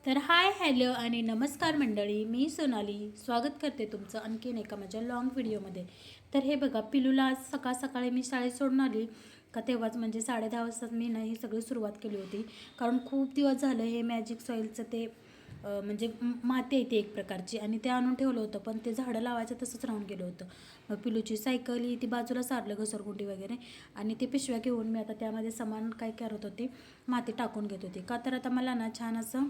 तर hi hello आणि नमस्कार मंडळी, मी सोनाली स्वागत करते तुमचं आणखीन एका माझ्या लॉंग व्हिडिओमध्ये. तर हे बघा, पिलूला आज सकाळ सकाळी मी शाळेत सोडून आली का तेव्हाच म्हणजे 10:30 वाजताच मी ही सगळी सुरुवात केली होती. कारण खूप दिवस झालं हे मॅजिक सॉईलचं ते म्हणजे माती आहे ती एक प्रकारची, आणि ते आणून ठेवलं होतं, पण ते झाडं लावायचं तसंच राहून गेलं होतं. मग पिलूची सायकल ही ती बाजूला सारलं, घसरगुंडी वगैरे, आणि ते पिशव्या घेऊन मी आता त्यामध्ये सामान काय करत होते, माती टाकून घेत होते. का तर आता मला ना छान असं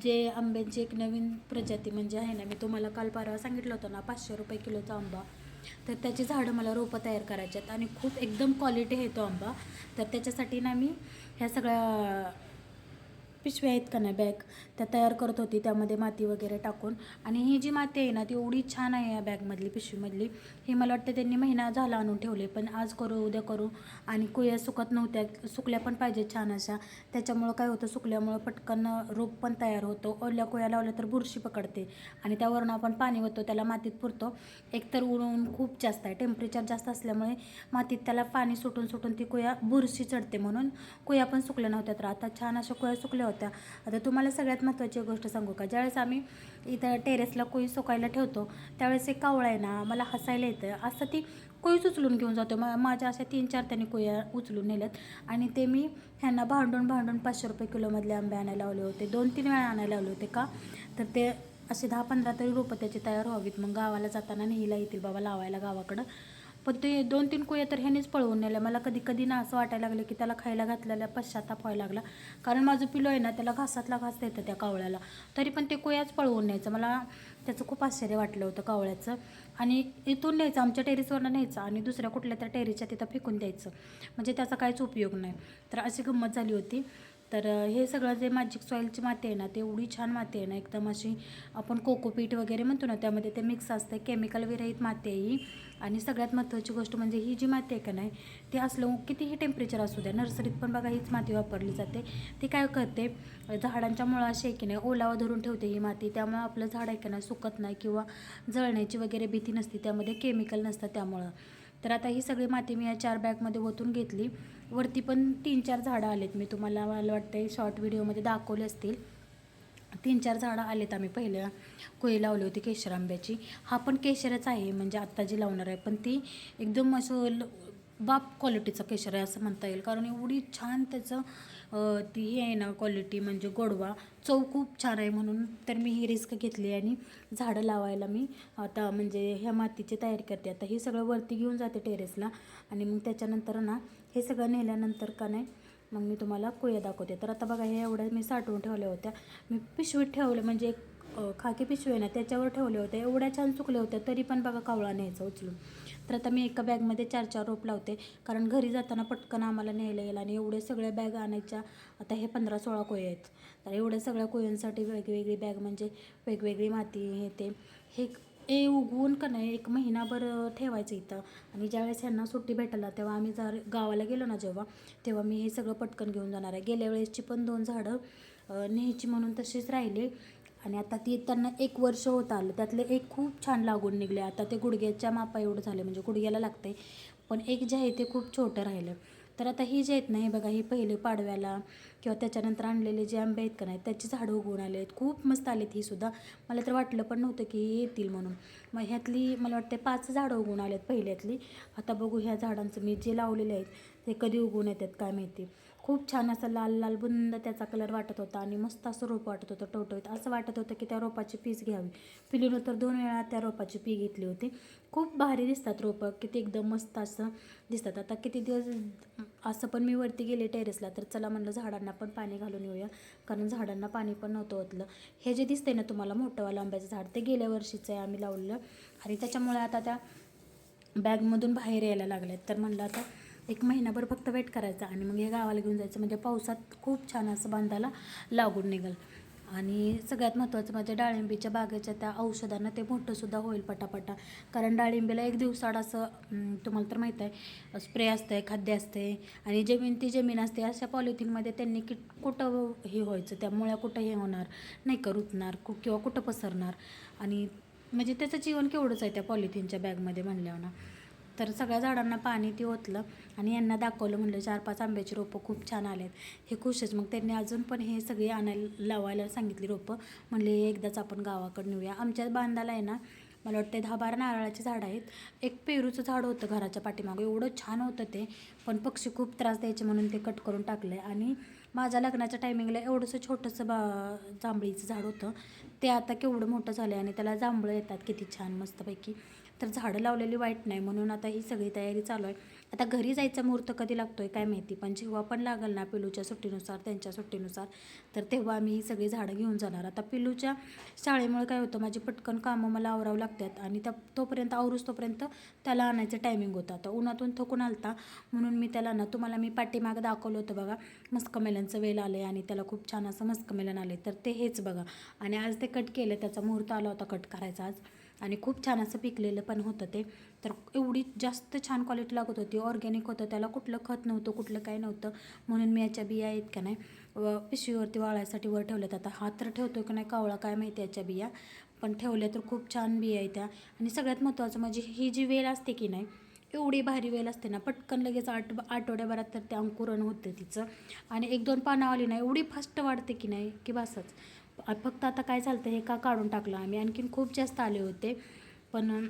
जे आंब्यांची एक नवीन प्रजाती म्हणजे आहे ना, मी तुम्हाला काल परवा सांगितलं होतं ना, 500 रुपये किलोचा आंबा. तर त्याची झाडं मला रोपं तयार करायची आहेत आणि खूप एकदम क्वालिटी आहे तो आंबा. तर त्याच्यासाठी ना मी ह्या सगळ्या पिशव्या आहेत का नाही, बॅग, त्या तयार करत होती त्यामध्ये माती वगैरे टाकून. आणि ही जी माती आहे ना ती एवढी छान आहे या बॅगमधली, पिशवीमधली. ही मला वाटतं त्यांनी महिना झाला आणून ठेवले, पण आज करू उद्या करू, आणि कुया सुकत नव्हत्या, सुकल्या पण पाहिजे छान अशा. त्याच्यामुळं काय होतं, सुकल्यामुळं पटकन रोप पण तयार होतो. ओल्या कुया लावल्या तर बुरशी पकडते, आणि त्यावरून आपण पाणी होतो त्याला मातीत पुरतो. एकतर ऊन खूप जास्त आहे, टेम्परेचर जास्त असल्यामुळे मातीत त्याला पाणी सुटून सुटून ती कुया बुरशी चढते, म्हणून कुया पण सुकल्या नव्हत्या. तर आता छान अशा कुया सुकल्या होत्या. आता तुम्हाला सगळ्यात महत्त्वाची गोष्ट सांगू का, ज्यावेळेस आम्ही इथं टेरेसला कोळी सुकायला ठेवतो त्यावेळेस एक कावळा आहे ना, मला हसायला येतं, असं ती कोळीच उचलून घेऊन जातो. माझ्या अशा 3-4 त्यांनी कोया उचलून नेल्यात, आणि ते मी ह्यांना भांडून भांडून 500 रुपये किलोमधले आंबे आणायला लावले होते. 2-3 वेळा आणायला लावले होते. का तर ते असे 10-15 तरी रोपं त्याची तयार व्हावीत, मग गावाला जाताना नेहीला येतील बाबा लावायला गावाकडं. पण ते 2-3 कुया तर ह्यानेच पळवून नेल्या. मला कधी कधी ना असं वाटायला लागलं की त्याला खायला घातलेला पश्चाताप व्हायला लागला. कारण माझं पिलो आहे ना, त्याला घासातला घास देतं त्या कावळ्याला, तरी पण ते कुयाच पळवून न्यायचं. मला त्याचं खूप आश्चर्य वाटलं होतं कावळ्याचं. आणि इथून न्यायचं, आमच्या टेरेसवरनं न्यायचं आणि दुसऱ्या कुठल्या तर टेरेसच्या तिथं फेकून द्यायचं, म्हणजे त्याचा काहीच उपयोग नाही. तर अशी गंमत झाली होती. तर हे सगळं जे मॅजिक सॉईलची माती आहे ना, ते एवढी छान माती आहे ना, एकदम अशी आपण कोकोपीट वगैरे म्हणतो ना, त्यामध्ये ते मिक्स असते, केमिकल विरहित माती आहे ही. आणि सगळ्यात महत्त्वाची गोष्ट म्हणजे ही जी माती आहे का नाही, ती असलं कितीही टेम्परेचर असू द्या, नर्सरीत पण बघा हीच माती वापरली जाते. ती काय करते, झाडांच्या मुळं अशी आहे की नाही ओलावा धरून ठेवते ही माती, त्यामुळं आपलं झाड आहे की नाही सुकत नाही किंवा जळण्याची वगैरे भीती नसते, त्यामध्ये केमिकल नसतं त्यामुळं. तर आता ही सगळी माती मी या 4 बॅगमध्ये ओतून घेतली. वरती पण 3-4 झाडं आलेत, मी तुम्हाला मला वाटतं शॉर्ट व्हिडिओमध्ये दाखवले असतील. 3-4 झाडं आलेत. आम्ही पहिल्या कोळी लावली होती केशर आंब्याची. हा पण केशरच आहे, म्हणजे आत्ता जी लावणार आहे, पण ती एकदम असं बाप क्वालिटीचं केशर आहे असं म्हणता येईल, कारण एवढी छान त्याचं ती ही आहे ना क्वालिटी, म्हणजे गोडवा, चव खूप छान आहे. म्हणून तर मी ही रिस्क घेतली आणि झाडं लावायला मी आता म्हणजे ह्या मातीची तयारी करते. आता हे सगळं वरती घेऊन जाते टेरेसला, आणि मग त्याच्यानंतर ना हे सगळं नेल्यानंतर का नाही मग मी तुम्हाला कुया दाखवते. तर आता बघा, हे एवढ्या मी साठवून ठेवल्या होत्या. मी पिशवीत ठेवलं, म्हणजे एक खाकी पिशवी आहे ना त्याच्यावर ठेवले होते. एवढ्या छान सुकल्या होत्या, तरी पण बघा कावळा न्यायचा उचलून. तर आता मी एका बॅगमध्ये 4-4 रोप लावते, कारण घरी जाताना पटकन आम्हाला न्यायला येईल. आणि एवढे सगळ्या बॅग आणायच्या, आता हे 15-16 कोय आहेत. तर एवढ्या सगळ्या कोयांसाठी वेगवेगळी बॅग, म्हणजे वेगवेगळी माती, हे हे उगवून का नाही 1 महिनाभर ठेवायचं इथं. आणि ज्यावेळेस ह्यांना सुट्टी भेटला तेव्हा आम्ही जर गावाला गेलो ना जेव्हा, तेव्हा मी हे सगळं पटकन घेऊन जाणार आहे. गेल्या वेळेसची पण 2 झाडं न्यायची म्हणून तशीच राहिली, आणि आता ती त्यांना 1 वर्ष होत आलं, त्यातले एक खूप छान लागून निघले. आता ते गुडघ्याच्या मापा एवढं झाले, म्हणजे गुडघ्याला लागते, पण एक जे आहे ते खूप छोटं राहिलं. तर आता ही जे आहेत ना, हे बघा, ही पहिले पाडव्याला किंवा त्याच्यानंतर आणलेले जे आंबे आहेत का नाही त्याची झाडं उगवून आले आहेत, खूप मस्त आलेत ही सुद्धा. मला तर वाटलं पण नव्हतं की येतील म्हणून. मग ह्यातली मला वाटते 5 झाडं उगवून आलेत पहिल्यातली. आता बघू ह्या झाडांचं मी जे लावलेले आहेत ते कधी उगवून येतात काय माहिती. खूप छान असं लाल लाल बुंद त्याचा कलर वाटत होता, आणि मस्त असं रोप वाटत होतं टवटवीत. असं वाटत होतं की त्या रोपाची पीस घ्यावी. पिलूनं तर 2 वेळा त्या रोपाची पी घेतली होती. खूप भारी दिसतात रोपं, किती एकदम मस्त असं दिसतात. आता किती दिवस असं पण मी वरती गेले टेरेसला, तर चला म्हणलं झाडांना पण पाणी घालून येऊया, कारण झाडांना पाणी पण नव्हतं ओतलं. हे जे दिसते ना तुम्हाला मोठंवालं आंब्याचं झाड, ते गेल्या वर्षीचं आहे आम्ही लावलेलं, आणि त्याच्यामुळे आता त्या बॅगमधून बाहेर यायला लागल्यात. तर म्हणलं आता 1 महिनाभर फक्त वेट करायचा, आणि मग हे गावाला घेऊन जायचं, म्हणजे पावसात खूप छान असं बांधायला लागून निघाल. आणि सगळ्यात महत्त्वाचं म्हणजे डाळिंबीच्या बागेच्या त्या औषधांना ते मोठंसुद्धा होईल पटापटा. कारण डाळिंबीला 1 दिवसाआड असं तुम्हाला तर माहीत आहे स्प्रे असतं, खाद्य असते, आणि ती जमीन असते. अशा पॉलिथिनमध्ये त्यांनी कुठं हे व्हायचं, त्या मुळ्या कुठं हे होणार नाही का, रुतणार किंवा कुठं पसरणार, आणि म्हणजे त्याचं जीवन केवढंच आहे त्या पॉलिथिनच्या बॅगमध्ये म्हणल्यावर ना. तर सगळ्या झाडांना पाणी ते ओतलं आणि यांना दाखवलं, म्हणलं 4-5 आंब्याची रोपं खूप छान आलेत. हे खुशच. मग त्यांनी अजून पण हे सगळे आणायला लावायला सांगितली रोपं. म्हणले एकदाच आपण गावाकडे नेऊया. आमच्या बांधाला आहे ना, मला वाटतं 10-12 नारळाची झाडं आहेत. एक पेरूचं झाड होतं घराच्या पाठीमागं, एवढं छान होतं ते, पण पक्षी खूप त्रास द्यायचे म्हणून ते कट करून टाकलं आहे. आणि माझ्या लग्नाच्या टायमिंगला एवढंसं छोटंसं जांभळीचं झाड होतं, ते आता केवढं मोठं झालं आहे आणि त्याला जांभळं येतात किती छान मस्तपैकी. तर झाडं लावलेली वाईट नाही, म्हणून आता ही सगळी तयारी चालू आहे. आता घरी जायचा मुहूर्त कधी लागतो आहे काय माहिती, पण जेव्हा पण लागल ना पिलूच्या सुट्टीनुसार, त्यांच्या सुट्टीनुसार, तर तेव्हा आम्ही ही सगळी झाडं घेऊन जाणार. आता पिलूच्या शाळेमुळे काय होतं, माझी पटकन कामं मला आवरावं लागतात आणि तोपर्यंत तोपर्यंत त्याला आणायचं टायमिंग होतं. आता उन्हातून थकून आलता म्हणून मी त्याला ना, तुम्हाला मी पाठीमागं दाखवलं होतं बघा, मस्कमेलनचं वेल आलं आहे आणि त्याला खूप छान असं मस्कमेलन आलं आहे. तर ते हेच बघा, आणि आज ते कट केलं, त्याचा मुहूर्त आला होता कट करायचा आज, आणि खूप छान असं पिकलेलं पण होतं ते. तर एवढी जास्त छान क्वालिटी लागत होती, ऑर्गॅनिक होतं, त्याला कुठलं खत नव्हतं, कुठलं काय नव्हतं. म्हणून मी याच्या बिया आहेत का नाही पिशवीवरती वाळायसाठी वर ठेवल्यात. आता हात तर ठेवतो की नाही कावळा काय माहिती याच्या बिया, पण ठेवल्या तर खूप छान बिया आहेत त्या. आणि सगळ्यात महत्त्वाचं म्हणजे ही जी वेल असते की नाही, एवढी भारी वेल असते ना, पटकन लगेच आठवड्याभरात तर ते अंकुरण होतं तिचं. आणि 1-2 पानं आली ना, एवढी फास्ट वाढते की नाही की बसच. फक्त आता काय चालतं, हे का काढून टाकलं आम्ही, आणखीन खूप जास्त आले होते, पण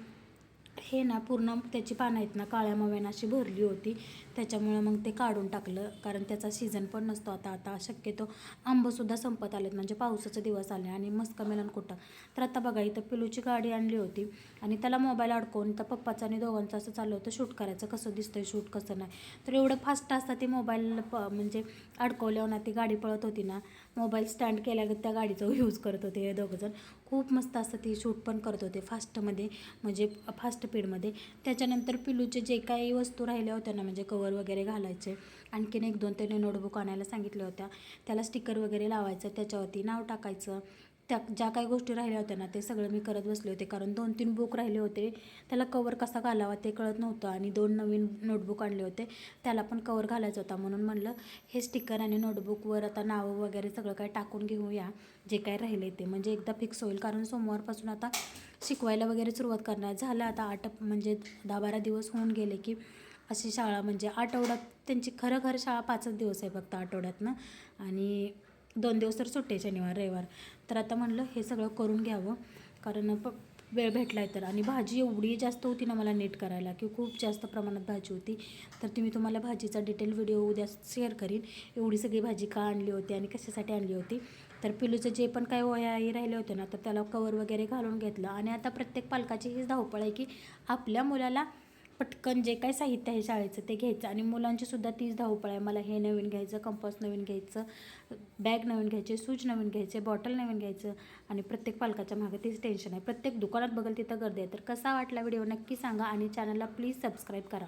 हे ना पूर्ण त्याची पानं आहेत ना काळ्या मव्यानं अशी भरली होती, त्याच्यामुळं मग ते काढून टाकलं, कारण त्याचा सीझन पण नसतो आता शक्यतो आंबंसुद्धा संपत आलेत, म्हणजे पावसाचे दिवस आले आणि मस्कमेलन कुठं. तर आता बघा, इथं पिलूची गाडी आणली होती आणि त्याला मोबाईल अडकवून तर पप्पाचं आणि दोघांचं असं चाललं होतं शूट करायचं, कसं दिसतंय शूट कसं नाही. तर एवढं फास्ट असतं ते मोबाईल म्हणजे अडकवल्यावर ना ती गाडी पळत होती ना, मोबाईल स्टँड केल्यागत त्या गाडीचा यूज करत होते हे दोघंजण. खूप मस्त असतं ती शूट पण करत होते फास्टमध्ये, म्हणजे फास्ट स्पीडमध्ये. त्याच्यानंतर पिलूचे जे काही वस्तू राहिल्या होत्या ना, म्हणजे कवर वगैरे घालायचे, आणखीन 1-2 त्याने नोटबुक आणायला सांगितल्या होत्या, त्याला स्टिकर वगैरे लावायचं, त्याच्यावरती नाव टाकायचं. ज्या काही गोष्टी राहिल्या होत्या ना ते सगळं मी करत बसले होते, कारण 2-3 बुक राहिले होते, त्याला कवर कसा घालावा ते कळत नव्हतं. आणि 2 नवीन नोटबुक आणले होते, त्याला पण कवर घालायचं होता, म्हणून म्हणलं हे स्टिकर आणि नोटबुकवर आता नावं वगैरे सगळं काय टाकून घेऊया, जे काय राहिले ते, म्हणजे एकदा फिक्स होईल. कारण सोमवारपासून आता शिकवायला वगैरे सुरुवात करणार झालं. आता म्हणजे 10-12 दिवस होऊन गेले की अशी शाळा, म्हणजे आठवड्यात त्यांची खरं शाळा 5च दिवस आहे फक्त आठवड्यातनं, आणि 2 दिवस तर सुट्टे, शनिवार रविवार. तर आता म्हणलं हे सगळं करून घ्यावं, कारण वेळ भेटला आहे तर. आणि भाजी एवढी जास्त होती ना मला नीट करायला, की खूप जास्त प्रमाणात भाजी होती. तर मी तुम्हाला भाजीचा डिटेल व्हिडिओ उद्या शेअर करीन, एवढी सगळी भाजी का आणली होती आणि कशासाठी आणली होती. तर पिलूचं जे पण काही वह्याही राहिले होते ना, तर त्याला कवर वगैरे घालून घेतलं. आणि आता प्रत्येक पालकाची हीच धावपळ आहे की आपल्या मुलाला पटकन जे काही साहित्य आहे शाळेचं ते घ्यायचं, आणि मुलांची सुद्धा तीच धावपळ आहे, मला हे नवीन घ्यायचं, कंपास नवीन घ्यायचं, बॅग नवीन घ्यायचे, सूज नवीन घ्यायचे, बॉटल नवीन घ्यायचं. आणि प्रत्येक पालकाच्या मागे तीच टेन्शन आहे, प्रत्येक दुकानात बघल तिथं गर्दी आहे. तर कसा वाटला व्हिडिओ नक्की सांगा, आणि चॅनलला प्लीज सबस्क्राईब करा.